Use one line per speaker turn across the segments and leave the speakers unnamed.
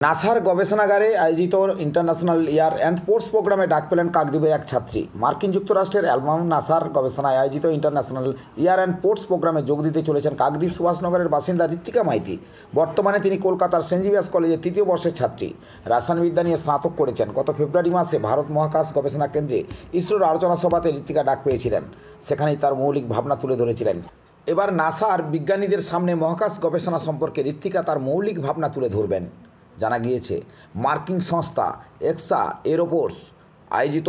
নাসার গবেষণাগারে আয়োজিত ইন্টারন্যাশনাল এয়ার অ্যান্ড স্পোর্টস প্রোগ্রামে ডাক পেলেন কাকদ্বীপের এক ছাত্রী। মার্কিন যুক্তরাষ্ট্রের অ্যালবাম নাসার গবেষণায় আয়োজিত ইন্টারন্যাশনাল এয়ার অ্যান্ড স্পোর্টস প্রোগ্রামে যোগ দিতে চলেছেন কাকদ্বীপ সুভাষনগরের বাসিন্দা ঋত্বিকা মাইতি। বর্তমানে তিনি কলকাতার সেন্ট জেভিয়ার্স কলেজের তৃতীয় বর্ষের ছাত্রী। রসায়নবিদ্যা নিয়ে স্নাতক করেছেন। গত ফেব্রুয়ারি মাসে ভারত মহাকাশ গবেষণা কেন্দ্রে ইসরোর আলোচনা সভাতে ঋত্বিকা ডাক পেয়েছিলেন। সেখানেই তার মৌলিক ভাবনা তুলে ধরেছিলেন। এবার নাসার বিজ্ঞানীদের সামনে মহাকাশ গবেষণা সম্পর্কে ঋত্বিকা তার মৌলিক ভাবনা তুলে ধরবেন। জানা গিয়েছে, মার্কিন সংস্থা এক্সা এরোফোর্স আয়োজিত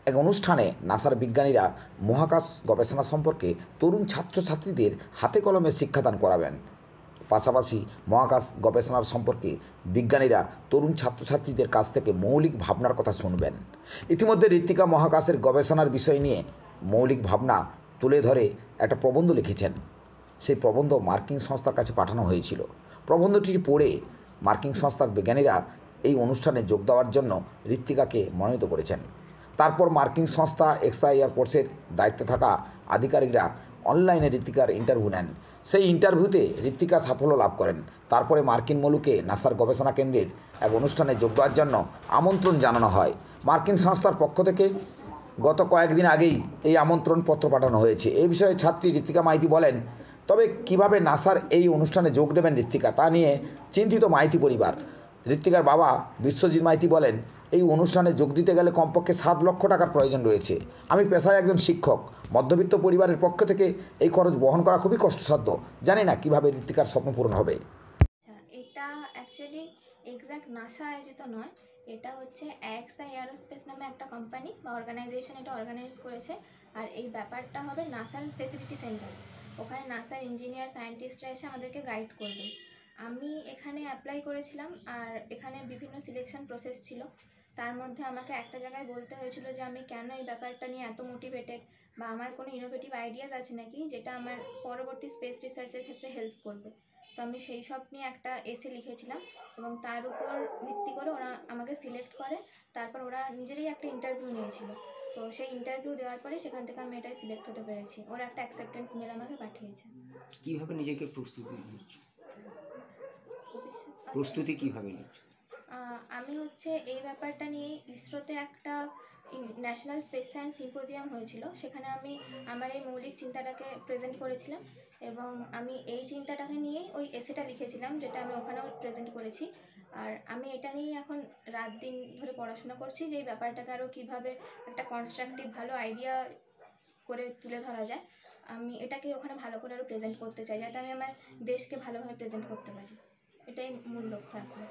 এক অনুষ্ঠানে নাসার বিজ্ঞানীরা মহাকাশ গবেষণা সম্পর্কে তরুণ ছাত্রছাত্রীদের হাতে কলমে শিক্ষাদান করাবেন। পাশাপাশি মহাকাশ গবেষণার সম্পর্কে বিজ্ঞানীরা তরুণ ছাত্রছাত্রীদের কাছ থেকে মৌলিক ভাবনার কথা শুনবেন। ইতিমধ্যে ঋত্বিকা মহাকাশের গবেষণার বিষয় নিয়ে মৌলিক ভাবনা তুলে ধরে একটা প্রবন্ধ লিখেছেন। সেই প্রবন্ধ মার্কিন সংস্থার কাছে পাঠানো হয়েছিল। প্রবন্ধটি পড়ে মার্কিন সংস্থার বিজ্ঞানীরা এই অনুষ্ঠানে যোগ দেওয়ার জন্য ঋত্বিকাকে মনোনীত করেছেন। তারপর মার্কিন সংস্থা এক্সা এয়ারফোর্সের দায়িত্বে থাকা আধিকারিকরা অনলাইনে ঋত্বিকার ইন্টারভিউ নেন। সেই ইন্টারভিউতে ঋত্বিকা সাফল্য লাভ করেন। তারপরে মার্কিন মুলুকে নাসার গবেষণা কেন্দ্রের এক অনুষ্ঠানে যোগ দেওয়ার জন্য আমন্ত্রণ জানানো হয়। মার্কিন সংস্থার পক্ষ থেকে গত কয়েকদিন আগেই এই আমন্ত্রণপত্র পাঠানো হয়েছে। এই বিষয়ে ছাত্রী ঋত্বিকা মাইতি বলেন, তবে কিভাবে নাসার এই অনুষ্ঠানে যোগ দেবেন ঋত্বিকা তা নিয়ে চিন্তিত মাইতি পরিবার। ঋত্বিকার বাবা বিশ্বজিৎ মাইতি বলেন, এই অনুষ্ঠানে যোগ দিতে গেলে কমপক্ষে 7 লক্ষ টাকার প্রয়োজন রয়েছে। আমি পেশায় একজন শিক্ষক। মধ্যবিত্ত পরিবারের পক্ষ থেকে এই খরচ বহন করা খুবই কষ্টসাধ্য। জানি না কিভাবে ঋত্বিকার স্বপ্ন পূরণ হবে।
এটা অ্যাকচুয়ালি এক্স্যাক্ট নাসা আয়োজিত নয়, এটা হচ্ছে এক্সা এয়ারোস্পেস নামে একটা কোম্পানি বা অর্গানাইজেশন এটা অর্গানাইজ করেছে। আর এই ব্যাপারটা হবে নাসার ফেসিলিটি সেন্টার। ওখানে নাসার ইঞ্জিনিয়ার সায়েন্টিস্টরা এসে আমাদেরকে গাইড করবে। আমি এখানে অ্যাপ্লাই করেছিলাম, আর এখানে বিভিন্ন সিলেকশন প্রসেস ছিল। তার মধ্যে আমাকে একটা জায়গায় বলতে হয়েছিল যে আমি কেন এই ব্যাপারটা নিয়ে এত মোটিভেটেড, বা আমার কোনো ইনোভেটিভ আইডিয়াস আছে নাকি যেটা আমার পরবর্তী স্পেস রিসার্চের ক্ষেত্রে হেল্প করবে। তো আমি সেই সব নিয়ে একটা এসে লিখেছিলাম, এবং তার উপর ভিত্তি করে ওরা আমাকে সিলেক্ট করে। তারপর ওরা নিজেরাই একটা ইন্টারভিউ নিয়েছিল। তো সেই ইন্টারভিউ দেওয়ার পরে সেখান থেকে আমি এটাই সিলেক্ট হতে পেরেছি। ওরা একটা অ্যাকসেপ্টেন্স মেল আমাকে পাঠিয়েছে।
কিভাবে নিজেকে প্রস্তুতি কিভাবে নিচ্ছ?
আমি হচ্ছে এই ব্যাপারটা নিয়ে ইসরোতে একটা ন্যাশনাল স্পেস সায়েন্স সিম্পোজিয়াম হয়েছিল, সেখানে আমি আমার এই মৌলিক চিন্তাটাকে প্রেজেন্ট করেছিলাম। এবং আমি এই চিন্তাটাকে নিয়েই ওই এসেটা লিখেছিলাম, যেটা আমি ওখানেও প্রেজেন্ট করেছি। আর আমি এটা নিয়েই এখন রাত দিন ধরে পড়াশোনা করছি যে এই ব্যাপারটাকে আরও কীভাবে একটা কনস্ট্রাকটিভ ভালো আইডিয়া করে তুলে ধরা যায়। আমি এটাকে ওখানে ভালো করে আরও প্রেজেন্ট করতে চাই, যাতে আমি আমার দেশকে ভালোভাবে প্রেজেন্ট করতে পারি। এটাই মূল লক্ষ্য এখন।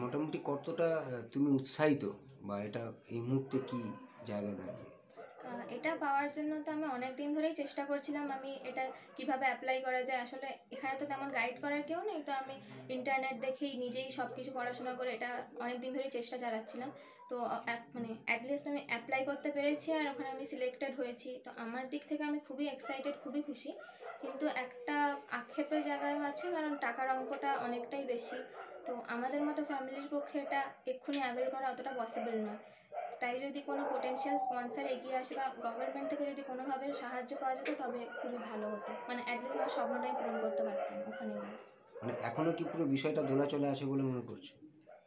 মোটামুটি কতটা তুমি উৎসাহিত, বা এটা এই মুহূর্তে কি জায়গায় দাঁড়িয়ে?
এটা পাওয়ার জন্য তো আমি অনেক দিন ধরেই চেষ্টা করছিলাম। আমি এটা কিভাবে অ্যাপ্লাই করা যায়, আসলে এখানে তো তেমন গাইড করার কেউ নেই। তো আমি ইন্টারনেট দেখেই নিজেই সব কিছু পড়াশোনা করে এটা অনেক দিন ধরেই চেষ্টা চালাচ্ছিলাম। তো মানে অ্যাটলিস্ট আমি অ্যাপ্লাই করতে পেরেছি, আর ওখানে আমি সিলেক্টেড হয়েছি। তো আমার দিক থেকে আমি খুবই এক্সাইটেড, খুবই খুশি। কিন্তু একটা আক্ষেপের জায়গাও আছে, কারণ টাকার অঙ্কটা অনেকটাই বেশি। তো আমাদের মতো ফ্যামিলির পক্ষে এটা এক্ষুনি অ্যাভেল করা অতটা পসিবল নয়। তাই যদি কোনো পোটেনশিয়াল স্পন্সর এগিয়ে আসে বা গভর্নমেন্ট থেকে যদি কোনোভাবে সাহায্য পাওয়া যেত, তবে খুবই ভালো হতো। মানে অ্যাটলিস্ট আমার স্বপ্নটাই পূরণ করতে পারতাম ওখানে গিয়ে।
মানে এখনো কি পুরো বিষয়টা দোলাচলে আছে বলে মনে করছো?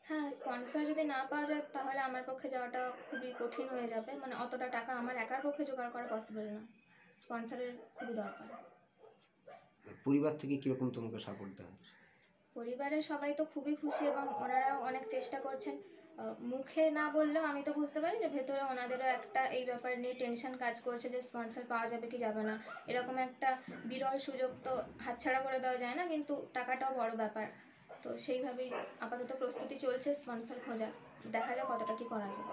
হ্যাঁ, স্পন্সর যদি না পাওয়া যায় তাহলে আমার পক্ষে যাওয়াটা খুবই কঠিন হয়ে যাবে। মানে অতটা টাকা আমার একার পক্ষে জোগাড় করা পসিবল না। স্পন্সরের খুবই দরকার।
পরিবার থেকে কীরকম তোমাকে সাপোর্ট দেওয়া হচ্ছে?
পরিবারের সবাই তো খুবই খুশি, এবং ওনারাও অনেক চেষ্টা করছেন। মুখে না বললেও আমি তো বুঝতে পারি যে ভেতরে ওনাদেরও একটা এই ব্যাপার নিয়ে টেনশন কাজ করছে যে স্পন্সর পাওয়া যাবে কি যাবে না। এরকম একটা বিরল সুযোগ তো হাতছাড়া করে দেওয়া যায় না, কিন্তু টাকাটাও বড় ব্যাপার। তো সেইভাবেই আপাতত প্রস্তুতি চলছে স্পন্সর খোঁজার। দেখা যাক কতটা কি করা যায়।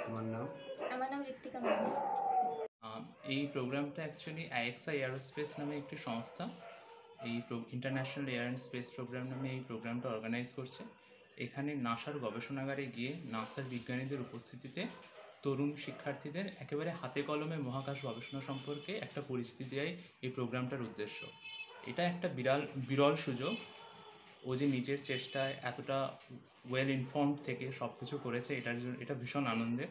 তোমার নাম?
আমার নাম ঋত্বিকা মাইতি।
এই প্রোগ্রামটা অ্যাকচুয়ালি আইএক্সা এয়ারোস্পেস নামে একটি সংস্থা এই international air and space programme নামে এই প্রোগ্রামটা অর্গানাইজ করছে। এখানে নাসার গবেষণাগারে গিয়ে নাসার বিজ্ঞানীদের উপস্থিতিতে তরুণ শিক্ষার্থীদের একেবারে হাতে কলমে মহাকাশ গবেষণা সম্পর্কে একটা পরিচিতি দেয় এই প্রোগ্রামটার উদ্দেশ্য। এটা একটা বিরল সুযোগ। ও যে নিজের চেষ্টায় এতটা ওয়েল ইনফর্মড থেকে সব কিছু করেছে, এটা ভীষণ আনন্দের।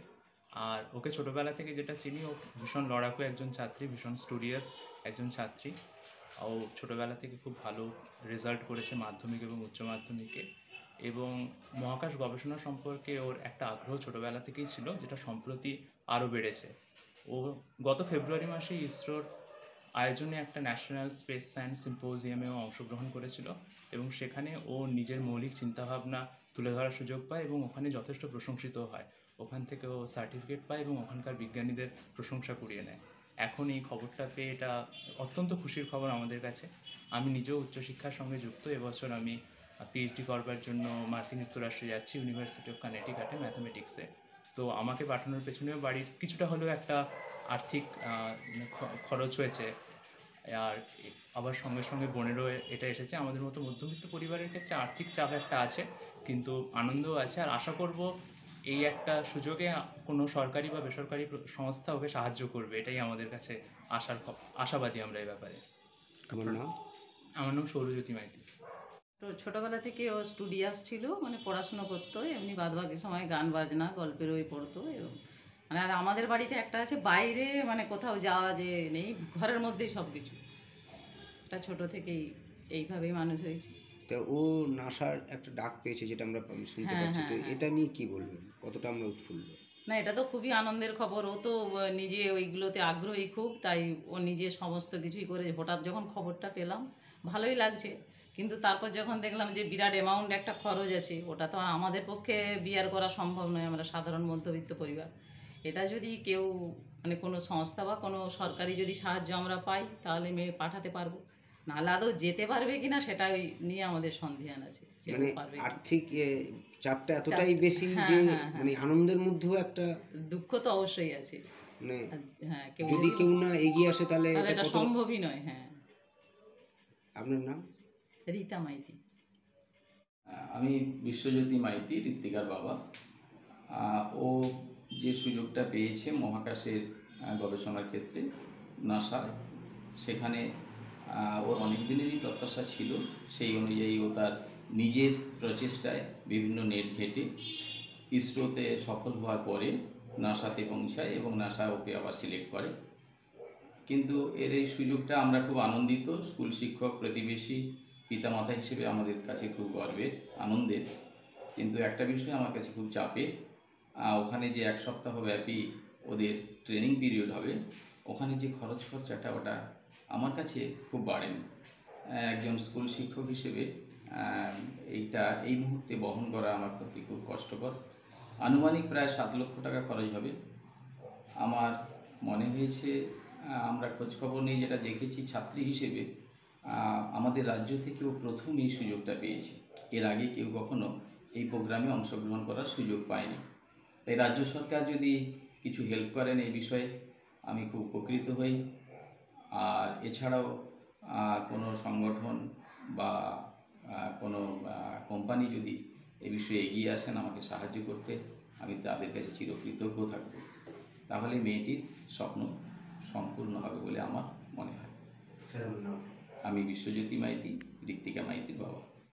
আর ওকে ছোটোবেলা থেকে যেটা চিনি, ও ভীষণ লড়াকু একজন ছাত্রী, ভীষণ স্টুডিয়াস একজন ছাত্রী। ও ছোটোবেলা থেকে খুব ভালো রেজাল্ট করেছে মাধ্যমিক এবং উচ্চ মাধ্যমিকে। এবং মহাকাশ গবেষণা সম্পর্কে ওর একটা আগ্রহ ছোটোবেলা থেকেই ছিল, যেটা সম্প্রতি আরও বেড়েছে। ও গত ফেব্রুয়ারি মাসে ইসরোর আয়োজনে একটা ন্যাশনাল স্পেস সায়েন্স সিম্পোজিয়ামেও অংশগ্রহণ করেছিল এবং সেখানে ও নিজের মৌলিক চিন্তাভাবনা তুলে ধরার সুযোগ পায় এবং ওখানে যথেষ্ট প্রশংসিত হয়। ওখান থেকে ও সার্টিফিকেট পায় এবং ওখানকার বিজ্ঞানীদের প্রশংসা কুড়িয়ে নেয়। এখন এই খবরটা পেয়ে এটা অত্যন্ত খুশির খবর আমাদের কাছে। আমি নিজেও উচ্চশিক্ষার সঙ্গে যুক্ত। এবছর আমি পিএইচডি করবার জন্য মার্কিন যুক্তরাষ্ট্রে যাচ্ছি, ইউনিভার্সিটি অফ কানেটিকাটে ম্যাথামেটিক্সে। তো আমাকে পাঠানোর পেছনেও বাড়ির কিছুটা হলেও একটা আর্থিক খরচ হয়েছে। আর আবার সঙ্গে সঙ্গে বোনেরও এটা এসেছে। আমাদের মতো মধ্যবিত্ত পরিবারের ক্ষেত্রে আর্থিক চাপ একটা আছে, কিন্তু আনন্দও আছে। আর আশা করব এই একটা সুযোগে কোনো সরকারি বা বেসরকারি সংস্থা ওকে সাহায্য করবে, এটাই আমাদের কাছে আশাবাদী আমরা এই ব্যাপারে।
তোমার নাম?
আমার নাম সৌরজ্যোতি মাইতি।
তো ছোটোবেলা থেকে ও স্টুডিয়াস ছিল, মানে পড়াশুনো করতো, এমনি বাদবাকি সময় গান বাজনা গল্পের বই পড়তো। এবং মানে আর আমাদের বাড়িতে একটা আছে, বাইরে মানে কোথাও যাওয়া যে নেই, ঘরের মধ্যেই সব কিছু। এটা ছোটো থেকেই এইভাবেই মানুষ হয়েছে।
তা ও নাসার একটা ডাক পেয়েছে, যেটা আমরা শুনতে
হ্যাঁ,
পাচ্ছি। তো
হ্যাঁ, হ্যাঁ।
এটা নিয়ে কি বলবেন, কতটা আমরা উৎফুল্ল?
না, এটা তো খুবই আনন্দের খবর। ও তো নিজে ওইগুলোতে আগ্রহী খুব, তাই ও নিজে সমস্ত কিছুই করে। হঠাৎ যখন খবরটা পেলাম ভালোই লাগছে, কিন্তু তারপর যখন দেখলাম যে বিরাট অ্যামাউন্ট একটা খরচ আছে, ওটা তো আর আমাদের পক্ষে বিয়ার করা সম্ভব নয়, আমরা সাধারণ মধ্যবিত্ত পরিবার। এটা যদি কেউ মানে কোনো সংস্থা বা কোনো সরকারি যদি সাহায্য আমরা পাই, তাহলে মেয়ে পাঠাতে পারবো। নাহলে আদৌ যেতে পারবে কিনা সেটাই নিয়ে আমাদের সন্দেহান আছে, যে ও
মানে
পারবে কিনা।
আর্থিক চাপটা এতটাই
চাপটা,
বেশি
হ্যাঁ,
যে
হ্যাঁ, হ্যাঁ।
মানে আনন্দের মধ্যেও একটা
দুঃখ তো অবশ্যই আছে।
মানে
হ্যাঁ, কেউ
যদি কেউ না এগিয়ে আসে তাহলে
তাহলে এটা
কতটা।
সম্ভবই নয়। হ্যাঁ।
আপনার নাম?
রীতা মাইতি।
আমি বিশ্বজ্যোতি মাইতি, ঋত্বিকার বাবা। ও যে সুযোগটা পেয়েছে মহাকাশের গবেষণার ক্ষেত্রে নাসায়, সেখানে ওর অনেক দিনেরই প্রত্যাশা ছিল। সেই অনুযায়ী ও তার নিজের প্রচেষ্টায় বিভিন্ন নেট ঘেঁটে ইসরোতে সফল হওয়ার পরে নাসাতে পৌঁছায় এবং নাসা ওকে আবার সিলেক্ট করে। কিন্তু এর এই সুযোগটা আমরা খুব আনন্দিত। স্কুল শিক্ষক, প্রতিবেশী, পিতামাতা হিসেবে আমাদের কাছে খুব গর্বের, আনন্দের। কিন্তু একটা বিষয় আমার কাছে খুব চাপের। ওখানে যে 1 সপ্তাহ ব্যাপী ওদের ট্রেনিং পিরিয়ড হবে, ওখানে যে খরচাটা ওটা আমার কাছে খুব বাড়েন। একজন স্কুল শিক্ষক হিসেবে এই মুহূর্তে বহন করা আমার পক্ষে খুব কষ্টকর। আনুমানিক প্রায় 7 লক্ষ টাকা খরচ হবে। আমার মনে হয়েছে, আমরা খোঁজখবর নিয়ে যেটা দেখেছি ছাত্রী হিসেবে, আমাদের রাজ্য থেকেও প্রথম এই সুযোগটা পেয়েছে। এর আগে কেউ কখনো এই প্রোগ্রামে অংশগ্রহণ করার সুযোগ পায়নি। তাই রাজ্য সরকার যদি কিছু হেল্প করেন এই বিষয়ে, আমি খুব উপকৃত হই। আর এছাড়াও কোনো সংগঠন বা কোনো কোম্পানি যদি এ বিষয়ে এগিয়ে আসেন আমাকে সাহায্য করতে, আমি তাদের কাছে চিরকৃতজ্ঞ থাকব। তাহলে মেয়েটির স্বপ্ন সম্পূর্ণ হবে বলে আমার মনে হয়। আমি বিশ্বজ্যোতি মাইতি, ঋত্বিকা মাইতির বাবা।